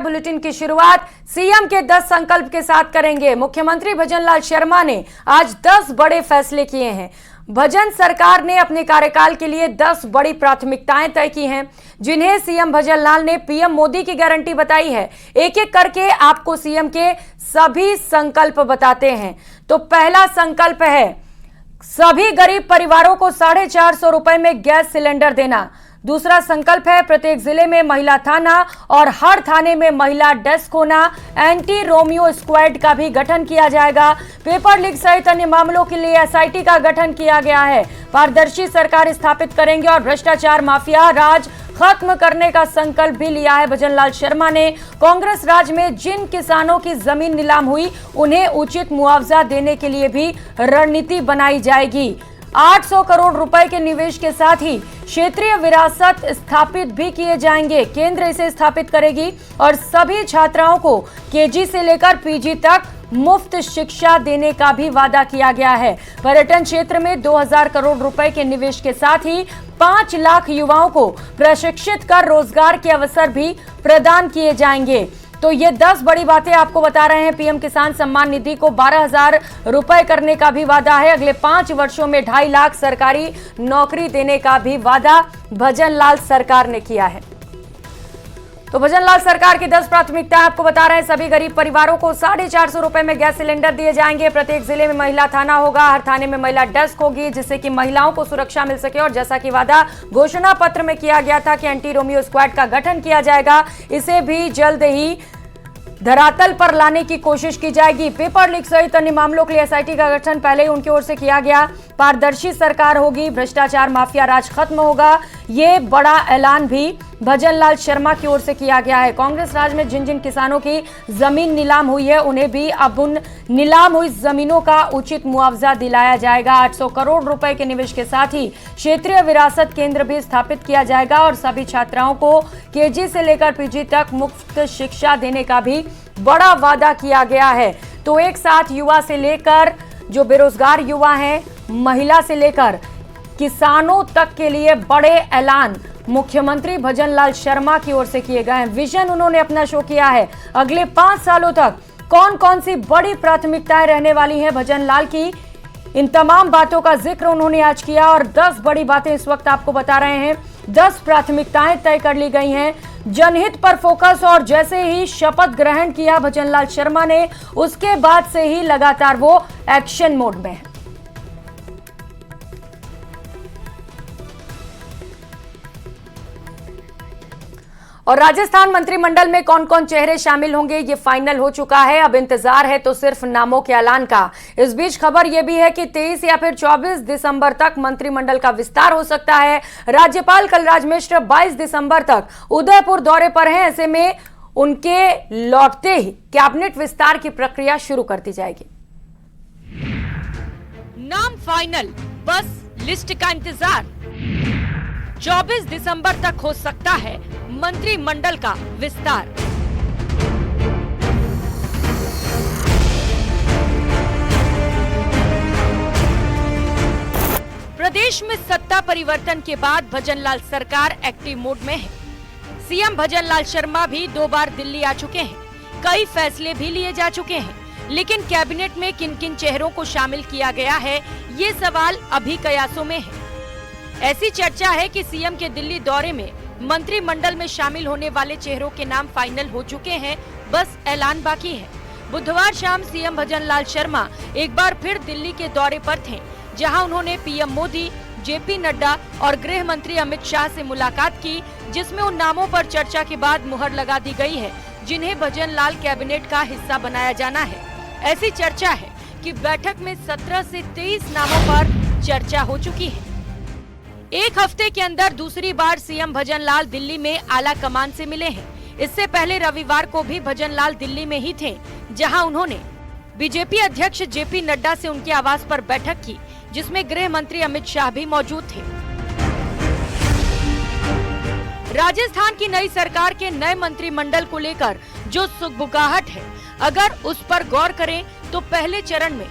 Bulletin की शुरुआत CM के 10 संकल्प के साथ करेंगे। मुख्यमंत्री भजनलाल शर्मा ने आज 10 बड़े फैसले किए हैं। भजन सरकार ने अपने कार्यकाल के लिए 10 बड़ी प्राथमिकताएं तय की हैं, जिन्हें सीएम भजनलाल ने पीएम मोदी की गारंटी बताई है। एक एक करके आपको सीएम के सभी संकल्प बताते हैं। तो पहला संकल्प है सभी गरीब परिवारों को 450 रुपए में गैस सिलेंडर देना। दूसरा संकल्प है प्रत्येक जिले में महिला थाना और हर थाने में महिला डेस्क होना। एंटी रोमियो स्क्वाड का भी गठन किया जाएगा। पेपर लीक सहित अन्य मामलों के लिए एसआईटी का गठन किया गया है। पारदर्शी सरकार स्थापित करेंगे और भ्रष्टाचार माफिया राज खत्म करने का संकल्प भी लिया है भजनलाल शर्मा ने। कांग्रेस राज में जिन किसानों की जमीन नीलाम हुई उन्हें उचित मुआवजा देने के लिए भी रणनीति बनाई जाएगी। 800 करोड़ रुपए के निवेश के साथ ही क्षेत्रीय विरासत स्थापित भी किए जाएंगे। केंद्र इसे स्थापित करेगी और सभी छात्राओं को केजी से लेकर पीजी तक मुफ्त शिक्षा देने का भी वादा किया गया है। पर्यटन क्षेत्र में 2000 करोड़ रुपए के निवेश के साथ ही 5 लाख युवाओं को प्रशिक्षित कर रोजगार के अवसर भी प्रदान किए जाएंगे। तो ये 10 बड़ी बातें आपको बता रहे हैं। पीएम किसान सम्मान निधि को 12,000 रुपए करने का भी वादा है। अगले 5 वर्षों में 2.5 लाख सरकारी नौकरी देने का भी वादा भजनलाल सरकार ने किया है। तो भजनलाल सरकार की 10 प्राथमिकताएं आपको बता रहे हैं। सभी गरीब परिवारों को 450 रुपए में गैस सिलेंडर दिए जाएंगे। प्रत्येक जिले में महिला थाना होगा, हर थाने में महिला डेस्क होगी, जिससे कि महिलाओं को सुरक्षा मिल सके। और जैसा कि वादा घोषणा पत्र में किया गया था कि एंटी रोमियो स्क्वाड का गठन किया जाएगा, इसे भी जल्द ही धरातल पर लाने की कोशिश की जाएगी। पेपर लीक सहित अन्य मामलों के लिए एसआईटी का गठन पहले ही उनकी ओर से किया गया। पारदर्शी सरकार होगी, भ्रष्टाचार माफिया राज खत्म होगा, ये बड़ा ऐलान भी भजनलाल शर्मा की ओर से किया गया है। कांग्रेस राज में जिन जिन किसानों की जमीन नीलाम हुई है उन्हें भी अब उन नीलाम हुई जमीनों का उचित मुआवजा दिलाया जाएगा। 800 करोड़ रुपए के निवेश के साथ ही क्षेत्रीय विरासत केंद्र भी स्थापित किया जाएगा और सभी छात्राओं को केजी से लेकर पीजी तक मुफ्त शिक्षा देने का भी बड़ा वादा किया गया है। तो एक साथ युवा से लेकर जो बेरोजगार युवा हैं, महिला से लेकर किसानों तक के लिए बड़े ऐलान मुख्यमंत्री भजनलाल शर्मा की ओर से किए गए हैं। विजन उन्होंने अपना शो किया है। अगले 5 सालों तक कौन कौन सी बड़ी प्राथमिकताएं रहने वाली हैं भजनलाल की, इन तमाम बातों का जिक्र उन्होंने आज किया। और 10 बड़ी बातें इस वक्त आपको बता रहे हैं। 10 प्राथमिकताएं तय कर ली गई हैं। जनहित पर फोकस, और जैसे ही शपथ ग्रहण किया भजनलाल शर्मा ने, उसके बाद से ही लगातार वो एक्शन मोड में है। और राजस्थान मंत्रिमंडल में कौन कौन चेहरे शामिल होंगे ये फाइनल हो चुका है। अब इंतजार है तो सिर्फ नामों के ऐलान का। इस बीच खबर यह भी है कि 23 या फिर 24 दिसंबर तक मंत्रिमंडल का विस्तार हो सकता है। राज्यपाल कलराज मिश्र 22 दिसंबर तक उदयपुर दौरे पर हैं। ऐसे में उनके लौटते ही कैबिनेट विस्तार की प्रक्रिया शुरू कर दी जाएगी। नाम फाइनल, बस लिस्ट का इंतजार। 24 दिसंबर तक हो सकता है मंत्रिमंडल का विस्तार। प्रदेश में सत्ता परिवर्तन के बाद भजनलाल सरकार एक्टिव मोड में है। सीएम भजनलाल शर्मा भी 2 बार दिल्ली आ चुके हैं। कई फैसले भी लिए जा चुके हैं, लेकिन कैबिनेट में किन किन चेहरों को शामिल किया गया है, ये सवाल अभी कयासों में है। ऐसी चर्चा है कि सीएम के दिल्ली दौरे में मंत्रिमंडल में शामिल होने वाले चेहरों के नाम फाइनल हो चुके हैं, बस ऐलान बाकी है। बुधवार शाम सीएम भजनलाल शर्मा एक बार फिर दिल्ली के दौरे पर थे, जहां उन्होंने पीएम मोदी, जेपी नड्डा और गृह मंत्री अमित शाह से मुलाकात की, जिसमें उन नामों पर चर्चा के बाद मुहर लगा दी गई है, जिन्हें भजनलाल कैबिनेट का हिस्सा बनाया जाना है। ऐसी चर्चा है कि बैठक में 17 से 23 नामों पर चर्चा हो चुकी है। एक हफ्ते के अंदर दूसरी बार सीएम भजनलाल दिल्ली में आला कमान से मिले हैं। इससे पहले रविवार को भी भजनलाल दिल्ली में ही थे, जहां उन्होंने बीजेपी अध्यक्ष जेपी नड्डा से उनके आवास पर बैठक की, जिसमें गृह मंत्री अमित शाह भी मौजूद थे। राजस्थान की नई सरकार के नए मंत्रिमंडल को लेकर जो सुगबुगाहट है, अगर उस पर गौर करें तो पहले चरण में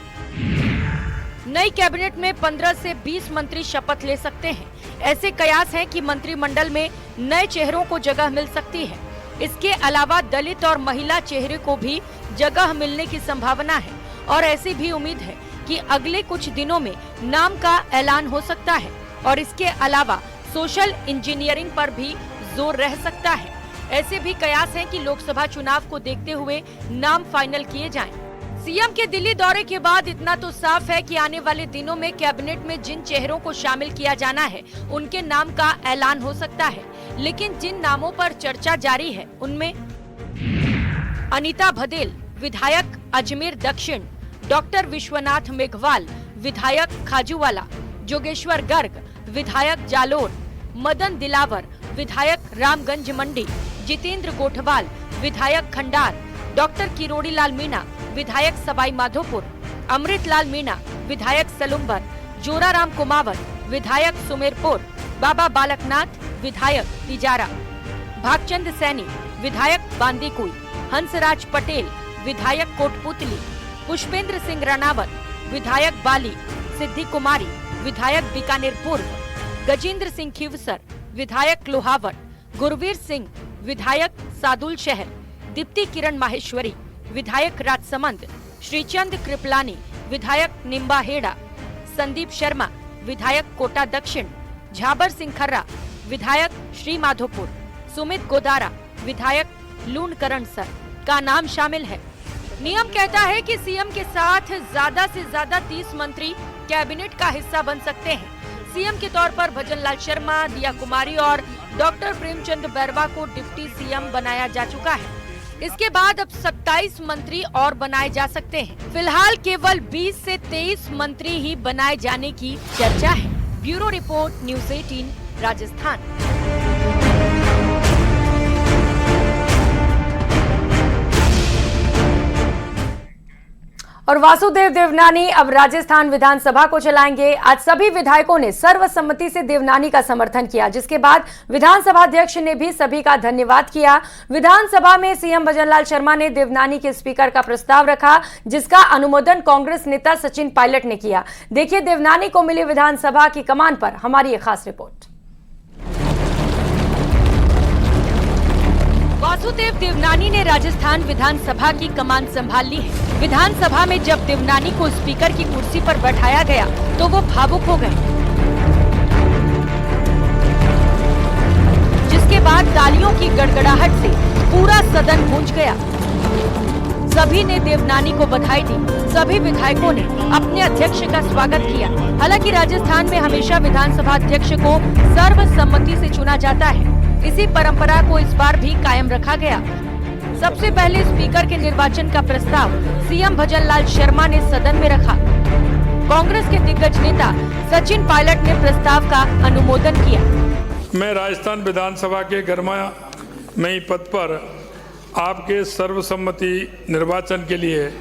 नई कैबिनेट में 15 से 20 मंत्री शपथ ले सकते हैं। ऐसे कयास हैं कि मंत्रिमंडल में नए चेहरों को जगह मिल सकती है। इसके अलावा दलित और महिला चेहरे को भी जगह मिलने की संभावना है और ऐसी भी उम्मीद है कि अगले कुछ दिनों में नाम का ऐलान हो सकता है और इसके अलावा सोशल इंजीनियरिंग पर भी जोर रह सकता है। ऐसे भी कयास हैं कि लोकसभा चुनाव को देखते हुए नाम फाइनल किए जाएं। सीएम के दिल्ली दौरे के बाद इतना तो साफ है कि आने वाले दिनों में कैबिनेट में जिन चेहरों को शामिल किया जाना है उनके नाम का ऐलान हो सकता है, लेकिन जिन नामों पर चर्चा जारी है उनमें अनीता भदेल विधायक अजमेर दक्षिण, डॉक्टर विश्वनाथ मेघवाल विधायक खाजूवाला, जोगेश्वर गर्ग विधायक जालोर, मदन दिलावर विधायक रामगंज मंडी, जितेंद्र गोठवाल विधायक खंडार, डॉक्टर किरोड़ी लाल मीणा विधायक सवाई माधोपुर, अमृतलाल मीणा विधायक सलुम्बर, जोराराम कुमावत विधायक सुमेरपुर, बाबा बालकनाथ विधायक तिजारा, भागचंद सैनी विधायक बांदीकुई, हंसराज पटेल विधायक कोटपुतली, पुष्पेंद्र सिंह रनावत विधायक बाली, सिद्धि कुमारी विधायक बीकानेर पूर्व, गजेंद्र सिंह खीवसर विधायक लोहावट, गुरवीर सिंह विधायक सादुल शहर, दीप्ति किरण माहेश्वरी विधायक राजसमंद, श्रीचंद कृपलानी विधायक निम्बाहेड़ा, संदीप शर्मा विधायक कोटा दक्षिण, झाबर सिंह खर्रा विधायक श्री माधोपुर, सुमित गोदारा विधायक लूणकरणसर का नाम शामिल है। नियम कहता है कि सीएम के साथ ज्यादा से ज्यादा 30 मंत्री कैबिनेट का हिस्सा बन सकते हैं। सीएम के तौर पर भजनलाल शर्मा, दिया कुमारी और डॉक्टर प्रेमचंद बैरवा को डिप्टी सीएम बनाया जा चुका है। इसके बाद अब 27 मंत्री और बनाए जा सकते हैं। फिलहाल केवल 20 से 23 मंत्री ही बनाए जाने की चर्चा है। Bureau report, news 18 Rajasthan. और वासुदेव देवनानी अब राजस्थान विधानसभा को चलाएंगे। आज सभी विधायकों ने सर्वसम्मति से देवनानी का समर्थन किया, जिसके बाद विधानसभा अध्यक्ष ने भी सभी का धन्यवाद किया। विधानसभा में सीएम भजनलाल शर्मा ने देवनानी के स्पीकर का प्रस्ताव रखा, जिसका अनुमोदन कांग्रेस नेता सचिन पायलट ने किया। देखिए देवनानी को मिली विधानसभा की कमान पर हमारी एक खास रिपोर्ट। वासुदेव देवनानी ने राजस्थान विधानसभा की कमान संभाल ली है। विधानसभा में जब देवनानी को स्पीकर की कुर्सी पर बैठाया गया तो वो भावुक हो गए, जिसके बाद तालियों की गड़गड़ाहट से पूरा सदन गूंज गया। सभी ने देवनानी को बधाई दी। सभी विधायकों ने अपने अध्यक्ष का स्वागत किया। हालांकि राजस्थान में हमेशा विधानसभा अध्यक्ष को सर्वसम्मति से चुना जाता है। इसी परंपरा को इस बार भी कायम रखा गया। सबसे पहले स्पीकर के निर्वाचन का प्रस्ताव सीएम भजनलाल शर्मा ने सदन में रखा। कांग्रेस के दिग्गज नेता सचिन पायलट ने प्रस्ताव का अनुमोदन किया। मैं राजस्थान विधानसभा के गर्मामयी पद पर आपके सर्वसम्मति निर्वाचन के लिए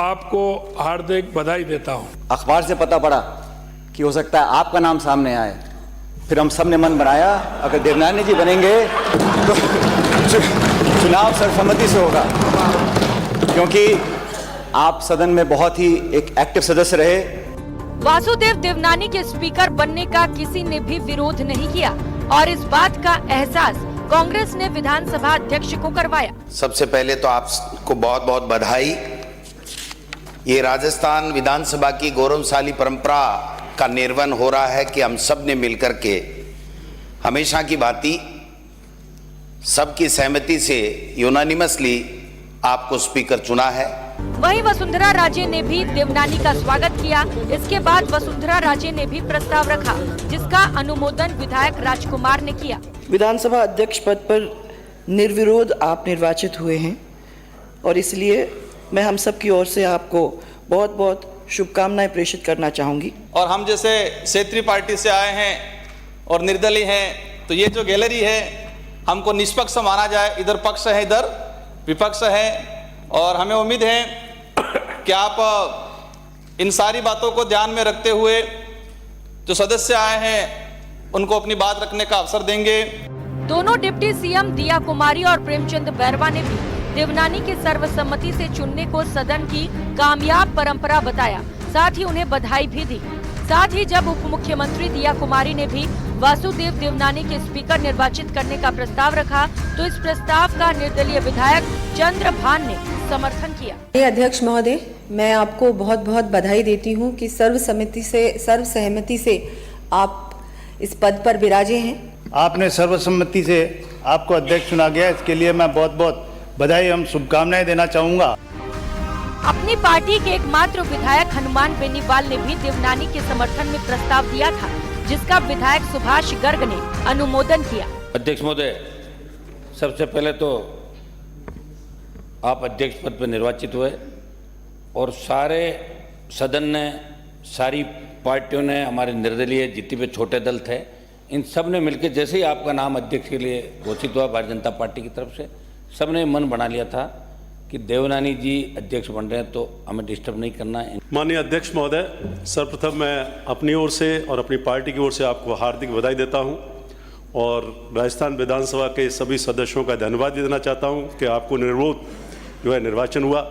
आपको हार्दिक बधाई देता हूं। अखबार से पता पड़ा कि हो सकता है आपका नाम सामने आए, फिर हम सब ने मन बनाया अगर देवनानी जी बनेंगे तो चुनाव सर्वसम्मति से होगा, क्योंकि आप सदन में बहुत ही एक एक्टिव सदस्य रहे। वासुदेव देवनानी के स्पीकर बनने का किसी ने भी विरोध नहीं किया और इस बात का एहसास कांग्रेस ने विधानसभा अध्यक्ष को करवाया। सबसे पहले तो आपको बहुत बहुत बधाई। ये राजस्थान विधानसभा की गौरवशाली परंपरा का निर्वहन हो रहा है कि हम सब ने मिलकर के हमेशा की भांति सबकी सहमति से यूनानिमसली आपको स्पीकर चुना है। वहीं वसुंधरा राजे ने भी देवनानी का स्वागत किया। इसके बाद वसुंधरा राजे ने भी प्रस्ताव रखा, जिसका अनुमोदन विधायक राजकुमार ने किया। विधानसभा अध्यक्ष पद पर निर्विरोध आप निर्वाचित हुए हैं और इसलिए मैं हम सब की ओर से आपको बहुत बहुत शुभकामनाएं प्रेषित करना चाहूंगी। और हम जैसे क्षेत्रीय पार्टी से आए हैं और निर्दलीय हैं, तो ये जो गैलरी है हमको निष्पक्ष माना जाए। इधर पक्ष है, इधर विपक्ष है, और हमें उम्मीद है कि आप इन सारी बातों को ध्यान में रखते हुए जो सदस्य आए हैं उनको अपनी बात रखने का अवसर देंगे। दोनों डिप्टी सीएम दिया कुमारी और प्रेमचंद बैरवा ने भी देवनानी के सर्वसम्मति से चुनने को सदन की कामयाब परंपरा बताया। साथ ही उन्हें बधाई भी दी। साथ ही जब उप मुख्यमंत्री दिया कुमारी ने भी वासुदेव देवनानी के स्पीकर निर्वाचित करने का प्रस्ताव रखा तो इस प्रस्ताव का निर्दलीय विधायक चंद्रभान ने समर्थन किया। अध्यक्ष महोदय, मैं आपको बहुत बहुत बधाई देती हूं कि सर्वसहमति से आप इस पद पर विराजे हैं। आपने सर्वसम्मति से आपको अध्यक्ष चुना गया, इसके लिए मैं बहुत बहुत बधाई एवं शुभकामनाएं देना चाहूंगा। अपनी पार्टी के एकमात्र विधायक हनुमान बेनीवाल ने भी देवनानी के समर्थन में प्रस्ताव दिया था, जिसका विधायक सुभाष गर्ग ने अनुमोदन किया। अध्यक्ष महोदय, सबसे पहले तो आप अध्यक्ष पद पर निर्वाचित हुए और सारे सदन ने, सारी पार्टियों ने, हमारे निर्दलीय जितने भी छोटे दल थे, इन सब ने मिलकर जैसे ही आपका नाम अध्यक्ष के लिए घोषित हुआ भारतीय जनता पार्टी की तरफ से, सब ने मन बना लिया था कि देवनानी जी अध्यक्ष बन रहे हैं तो हमें डिस्टर्ब नहीं करना है। माननीय अध्यक्ष महोदय, सर्वप्रथम मैं अपनी ओर से और अपनी पार्टी की ओर से आपको हार्दिक बधाई देता हूं और राजस्थान विधानसभा के सभी सदस्यों का धन्यवाद देना चाहता हूं कि आपको निर्विरोध जो है निर्वाचन हुआ।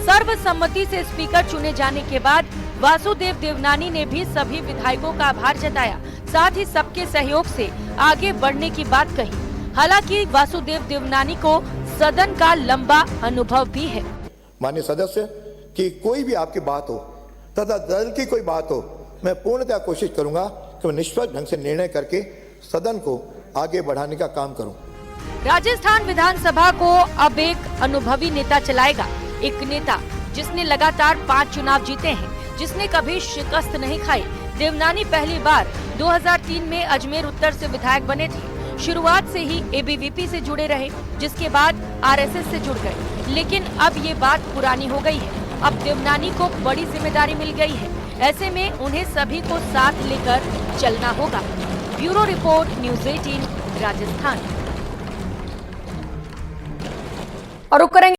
सर्वसम्मति से स्पीकर चुने जाने के बाद वासुदेव देवनानी ने भी सभी विधायकों का आभार जताया, साथ ही सबके सहयोग से आगे बढ़ने की बात कही। हालांकि वासुदेव देवनानी को सदन का लंबा अनुभव भी है। माननीय सदस्य, कि कोई भी आपकी बात हो तथा दल की कोई बात हो, मैं पूर्णतः कोशिश करूंगा कि मैं निष्पक्ष ढंग से निर्णय करके सदन को आगे बढ़ाने का काम करूं। राजस्थान विधानसभा को अब एक अनुभवी नेता चलाएगा, एक नेता जिसने लगातार 5 चुनाव जीते हैं, जिसने कभी शिकस्त नहीं खाई। देवनानी पहली बार 2003 में अजमेर उत्तर से विधायक बने थे। शुरुआत से ही एबीवीपी से जुड़े रहे, जिसके बाद आरएसएस से जुड़ गए, लेकिन अब ये बात पुरानी हो गई है। अब देवनानी को बड़ी जिम्मेदारी मिल गई है, ऐसे में उन्हें सभी को साथ लेकर चलना होगा। Bureau report, news 18 Rajasthan. और